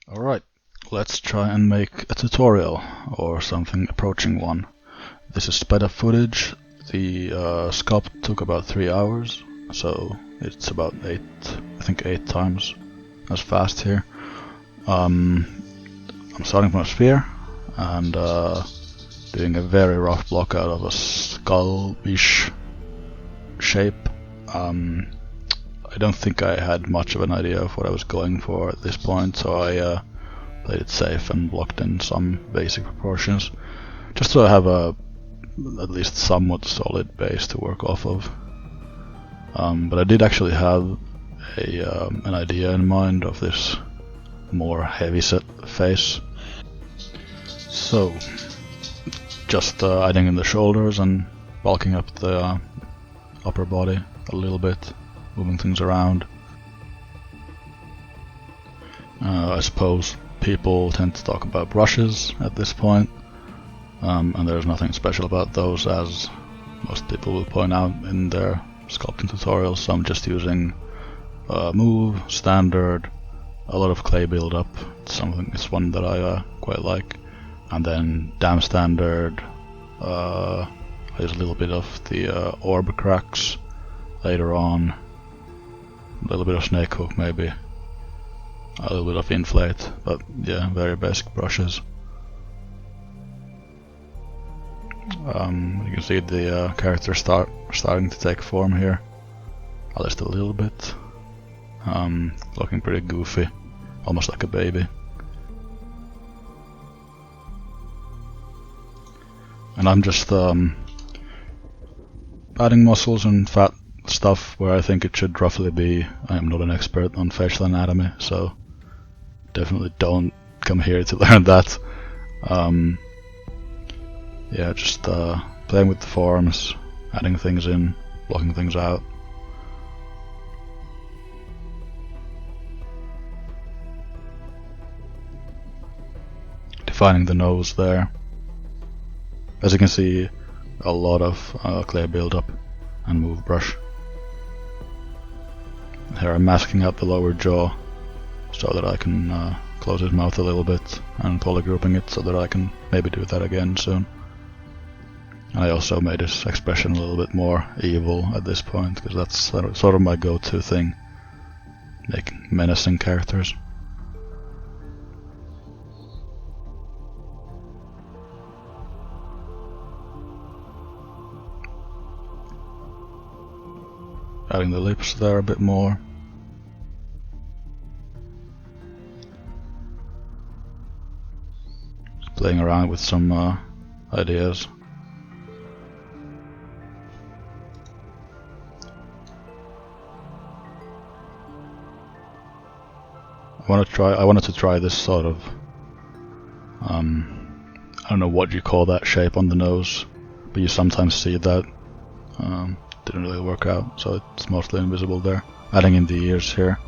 Alright, let's try and make a tutorial, or something approaching one. This is sped up footage. The sculpt took about 3 hours, so it's about 8 times as fast here. I'm starting from a sphere, and doing a very rough block out of a skull-ish shape. I don't think I had much of an idea of what I was going for at this point, so I played it safe and blocked in some basic proportions, just so I have at least somewhat solid base to work off of. But I did actually have an idea in mind of this more heavy-set face. So, just adding in the shoulders and bulking up the upper body a little bit, moving things around. I suppose people tend to talk about brushes at this point, and there's nothing special about those, as most people will point out in their sculpting tutorials. So I'm just using Move, Standard, a lot of clay build-up. It's one that I quite like, and then Damn Standard. I use a little bit of the orb cracks later on. A little bit of snake hook maybe, a little bit of inflate, but yeah, very basic brushes. You can see the character starting to take form here, at least a little bit. Looking pretty goofy, almost like a baby. And I'm just adding muscles and fat stuff where I think it should roughly be. I am not an expert on facial anatomy, so definitely don't come here to learn that. Yeah, just playing with the forms, adding things in, blocking things out. Defining the nose there. As you can see, a lot of clay build-up and move brush. Here I'm masking out the lower jaw so that I can close his mouth a little bit, and polygrouping it so that I can maybe do that again soon. And I also made his expression a little bit more evil at this point, because that's sort of my go-to thing, making menacing characters. Adding the lips there a bit more. Just playing around with some ideas. I wanted to try this sort of I don't know what you call that shape on the nose, but you sometimes see that. Didn't really work out, so it's mostly invisible there. Adding in the ears here.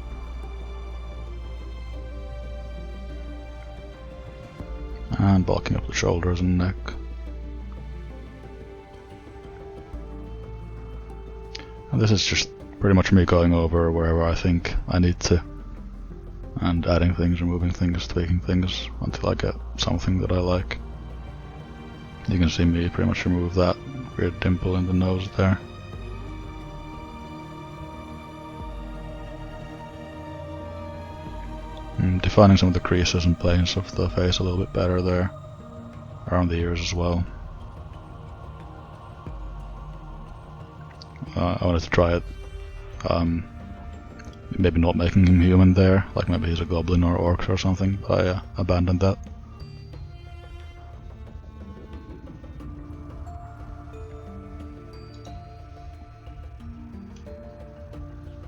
And bulking up the shoulders and neck. And this is just pretty much me going over wherever I think I need to, and adding things, removing things, tweaking things until I get something that I like. You can see me pretty much remove that weird dimple in the nose there. Defining some of the creases and planes of the face a little bit better there, around the ears as well. I wanted to try it, maybe not making him human there, like maybe he's a goblin or orc or something, but I abandoned that.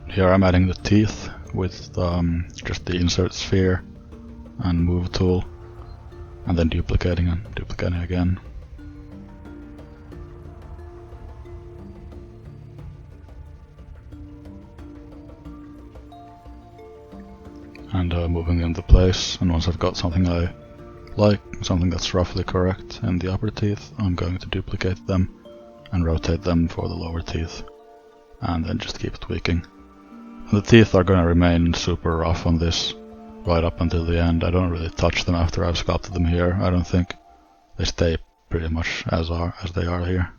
Here I'm adding the teeth with just the insert sphere and move tool, and then duplicating and duplicating again. And moving into place, and once I've got something I like, something that's roughly correct in the upper teeth, I'm going to duplicate them and rotate them for the lower teeth, and then just keep tweaking. The teeth are going to remain super rough on this, right up until the end. I don't really touch them after I've sculpted them here, I don't think. They stay pretty much as they are here.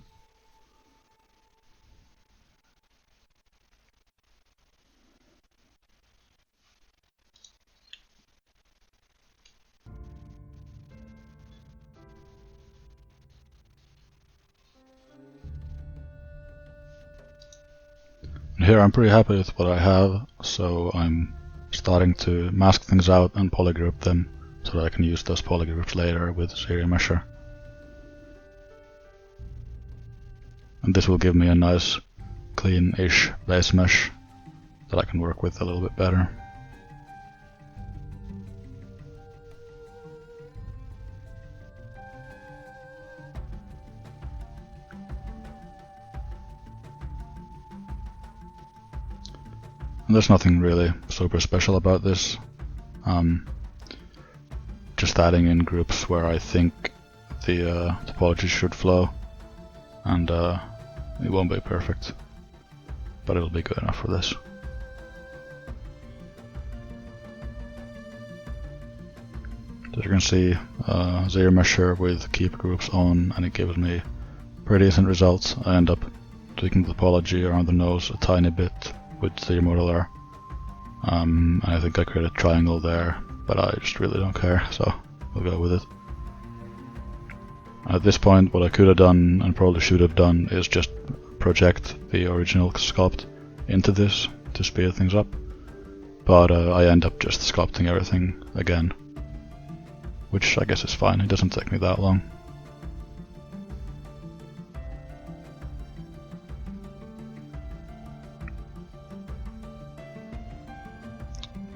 And here I'm pretty happy with what I have, so I'm starting to mask things out and polygroup them so that I can use those polygroups later with ZRemesher. And this will give me a nice clean-ish base mesh that I can work with a little bit better. And there's nothing really super special about this. Just adding in groups where I think the topology should flow, and it won't be perfect, but it'll be good enough for this. As you can see, ZRemesher with keep groups on, and it gives me pretty decent results. I end up tweaking the topology around the nose a tiny bit with ZModeler. I think I created a triangle there, but I just really don't care, so we'll go with it. At this point, what I could have done, and probably should have done, is just project the original sculpt into this to speed things up, but I end up just sculpting everything again, which I guess is fine. It doesn't take me that long.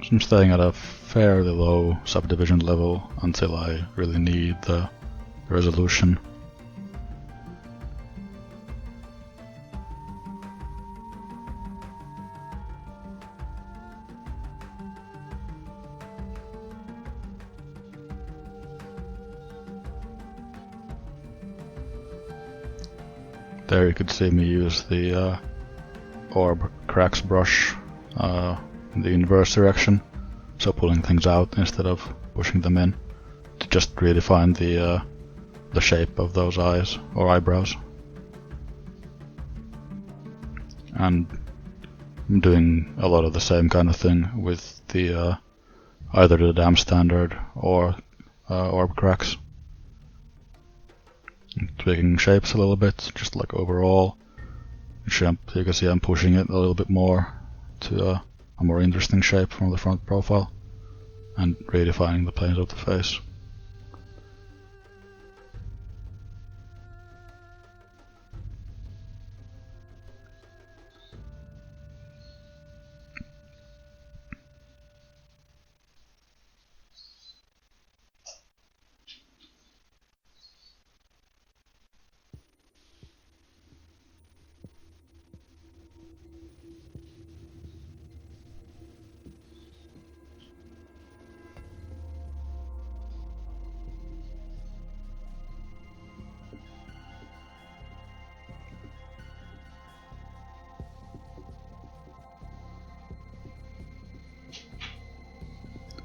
So I'm staying at a fairly low subdivision level until I really need the resolution. There you could see me use the orb cracks brush in the inverse direction, so pulling things out instead of pushing them in, to just redefine the shape of those eyes or eyebrows. And I'm doing a lot of the same kind of thing with the either the dam standard or orb cracks. I'm tweaking shapes a little bit, just like overall. You can see I'm pushing it a little bit more to a more interesting shape from the front profile, and redefining the planes of the face.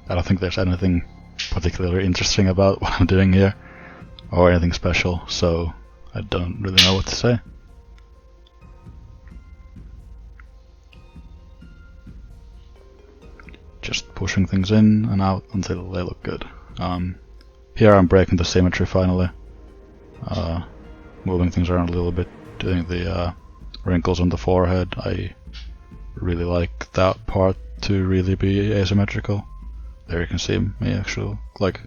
I don't think there's anything particularly interesting about what I'm doing here, or anything special, so I don't really know what to say. Just pushing things in and out until they look good. Here I'm breaking the symmetry finally, moving things around a little bit, doing the wrinkles on the forehead. I really like that part to really be asymmetrical. There you can see me actually like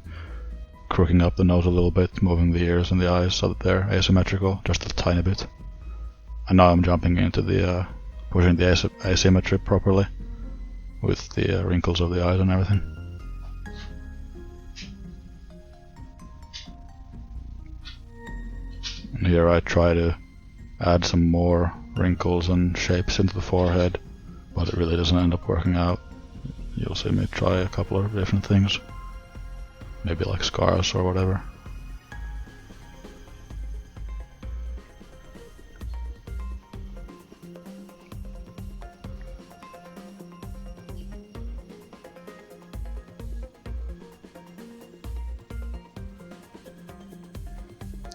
crooking up the nose a little bit, moving the ears and the eyes so that they're asymmetrical, just a tiny bit. And now I'm jumping into the pushing the asymmetry properly with the wrinkles of the eyes and everything. And here I try to add some more wrinkles and shapes into the forehead, but it really doesn't end up working out. You'll see me try a couple of different things, maybe like scars or whatever.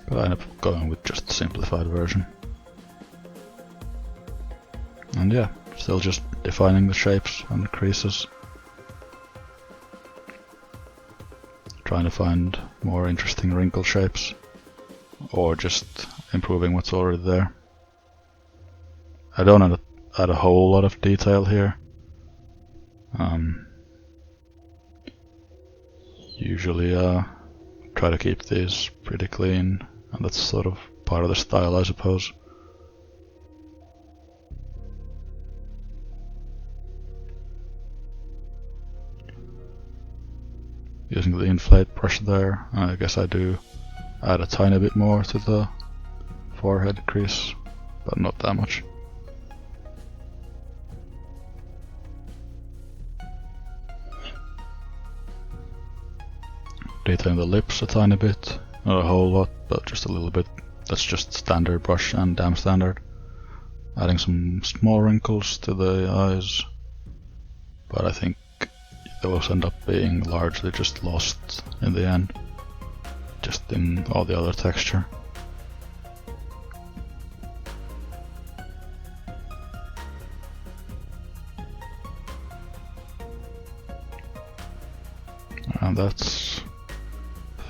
but I ended up going with just the simplified version. And yeah, still just defining the shapes and the creases. Trying to find more interesting wrinkle shapes, or just improving what's already there. I don't add a whole lot of detail here. Usually try to keep these pretty clean, and that's sort of part of the style, I suppose. Using the inflate brush there, I guess I do add a tiny bit more to the forehead crease, but not that much. Detailing the lips a tiny bit, not a whole lot, but just a little bit. That's just standard brush and damn standard. Adding some small wrinkles to the eyes, but I think those end up being largely just lost in the end, just in all the other texture. And that's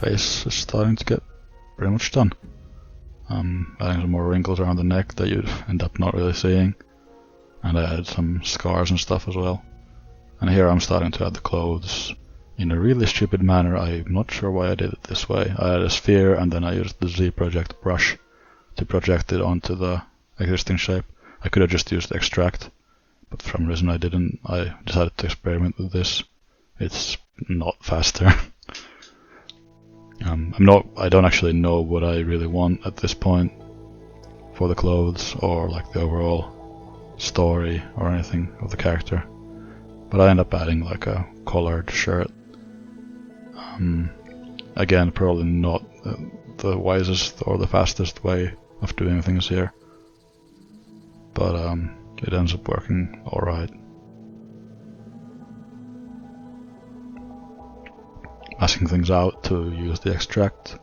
face is starting to get pretty much done. Adding some more wrinkles around the neck that you'd end up not really seeing, and I added some scars and stuff as well. And here I'm starting to add the clothes in a really stupid manner. I'm not sure why I did it this way. I had a sphere and then I used the Z project brush to project it onto the existing shape. I could have just used extract, but for some reason I didn't. I decided to experiment with this. It's not faster. I don't actually know what I really want at this point for the clothes or like the overall story or anything of the character, but I end up adding like a collared shirt. Again, probably not the wisest or the fastest way of doing things here, but it ends up working alright. Masking things out to use the extract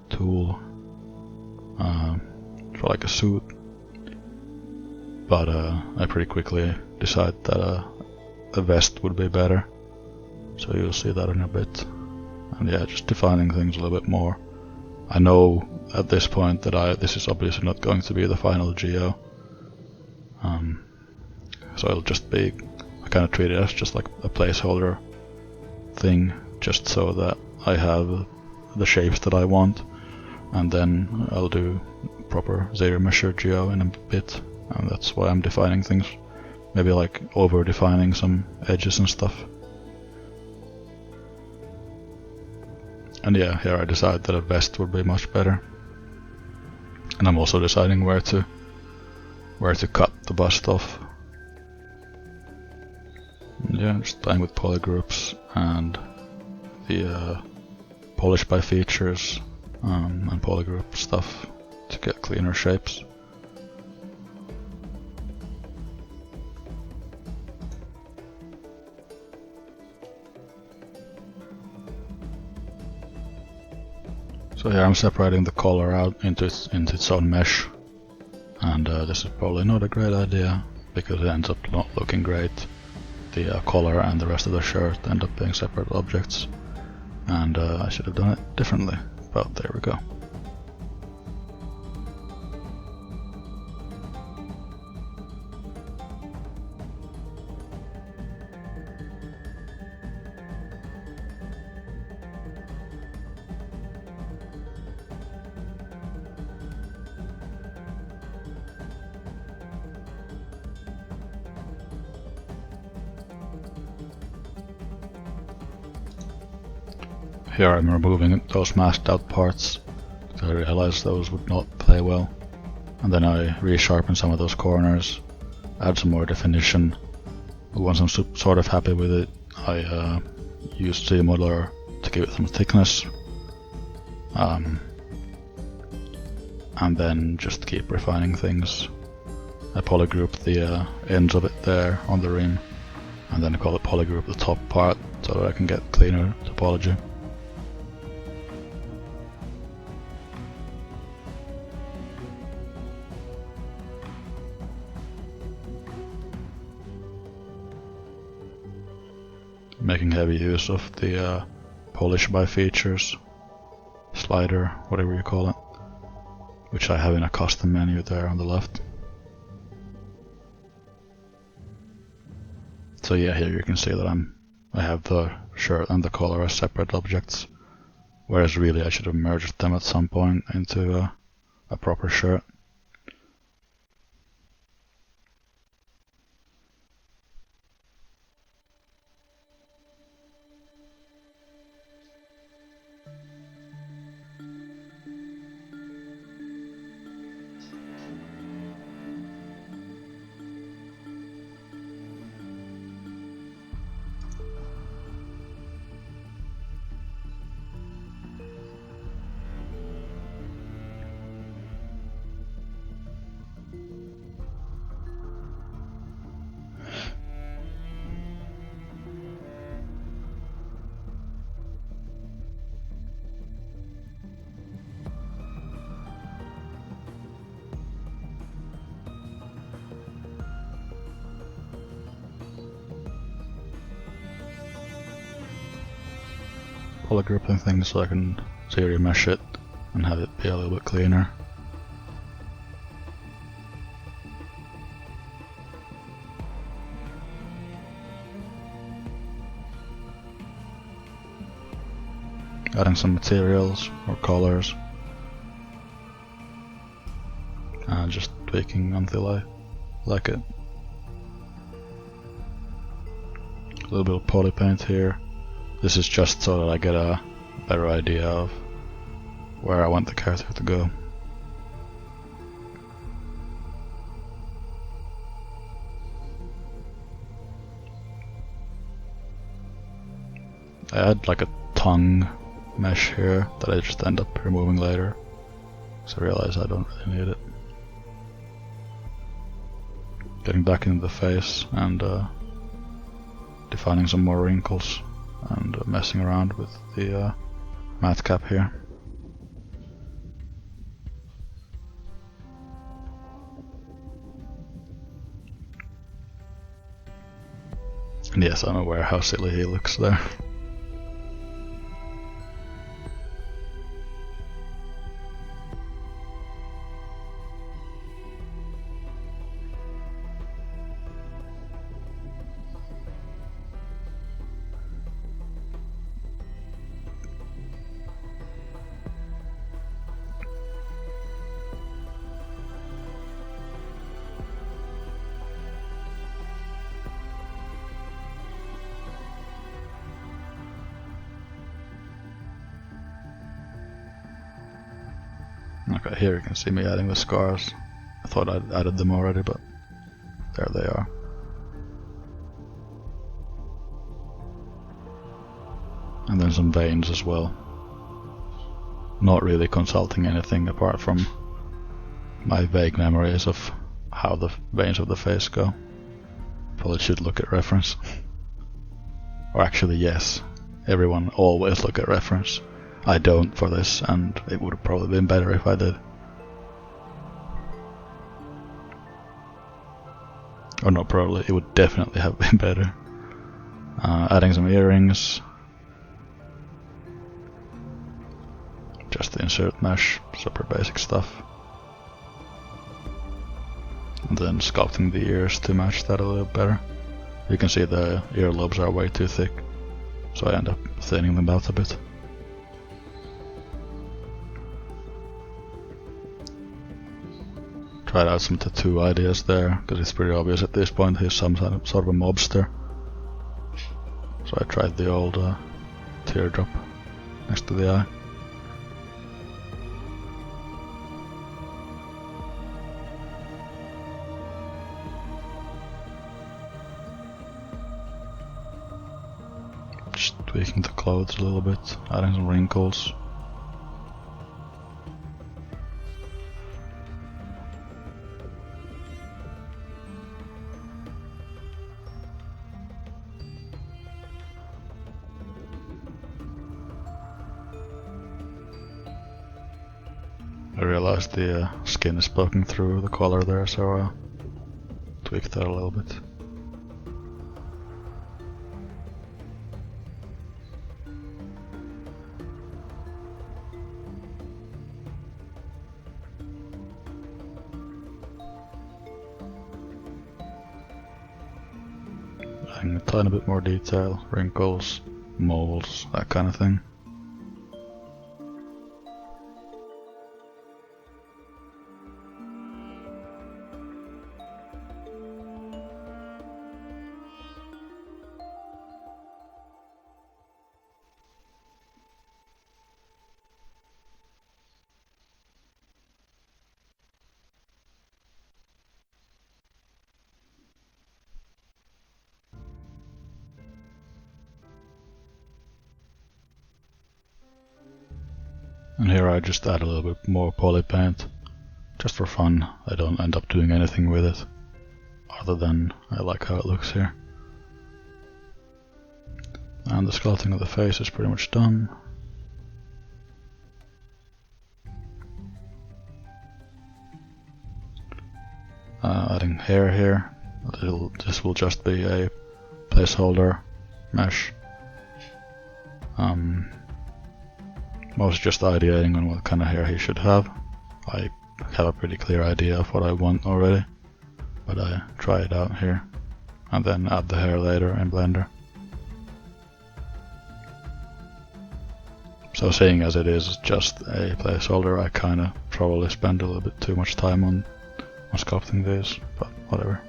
tool for like a suit, but I pretty quickly decided that a vest would be better, so you'll see that in a bit. And yeah, just defining things a little bit more. I know at this point that this is obviously not going to be the final geo, so it'll just be, I kind of treat it as just like a placeholder thing, just so that I have the shapes that I want, and then I'll do proper zero measure geo in a bit, and that's why I'm defining things, maybe like over defining some edges and stuff. And yeah, here I decided that a vest would be much better, and I'm also deciding where to cut the bust off. And yeah, just playing with polygroups and the polish by features and polygroup stuff to get cleaner shapes. So here I'm separating the color out into its own mesh, and this is probably not a great idea because it ends up not looking great. The collar and the rest of the shirt end up being separate objects, and I should have done it differently, but there we go. Here I'm removing those masked out parts, because I realized those would not play well. And then I resharpen some of those corners, add some more definition. Once I'm sort of happy with it, I use Z-modeler to give it some thickness. And then just keep refining things. I polygroup the ends of it there on the rim, and then I call it polygroup the top part so that I can get cleaner topology. making heavy use of the polish by features slider, whatever you call it, which I have in a custom menu there on the left. So yeah, here you can see that I have the shirt and the collar as separate objects, whereas really I should have merged them at some point into a proper shirt. Polygripping things so I can zero mesh it and have it be a little bit cleaner. Adding some materials or colors and just tweaking until I like it. A little bit of poly paint here. This is just so that I get a better idea of where I want the character to go. I add like a tongue mesh here that I just end up removing later, so I realize I don't really need it. Getting back into the face and defining some more wrinkles and messing around with the matte cap here. And yes, I'm aware how silly he looks there. Okay, here you can see me adding the scars. I thought I'd added them already, but there they are. And then some veins as well. Not really consulting anything apart from my vague memories of how the veins of the face go. Probably should look at reference. Or actually yes, everyone always look at reference. I don't for this, and it would have probably been better if I did. Or not probably, it would definitely have been better. Adding some earrings. Just the insert mesh, super basic stuff. And then sculpting the ears to match that a little better. You can see the earlobes are way too thick, so I end up thinning them out a bit. Tried out some tattoo ideas there, because it's pretty obvious at this point he's some sort of a mobster. So I tried the old teardrop next to the eye. Just tweaking the clothes a little bit, adding some wrinkles. I realized the skin is poking through the collar there, so I'll tweak that a little bit. adding a tiny bit more detail, wrinkles, moles, that kind of thing. And here I just add a little bit more poly paint, just for fun. I don't end up doing anything with it, other than I like how it looks here. And the sculpting of the face is pretty much done. Adding hair here. This will just be a placeholder mesh. Mostly just ideating on what kind of hair he should have. I have a pretty clear idea of what I want already, but I try it out here and then add the hair later in Blender. So seeing as it is just a placeholder, I kinda probably spend a little bit too much time on sculpting these, but whatever.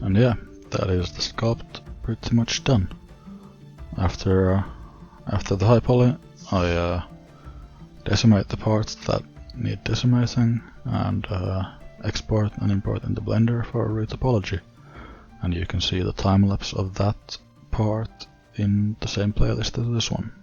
And yeah, that is the sculpt pretty much done. After the high poly, I decimate the parts that need decimating and export and import into Blender for retopology. And you can see the time lapse of that part in the same playlist as this one.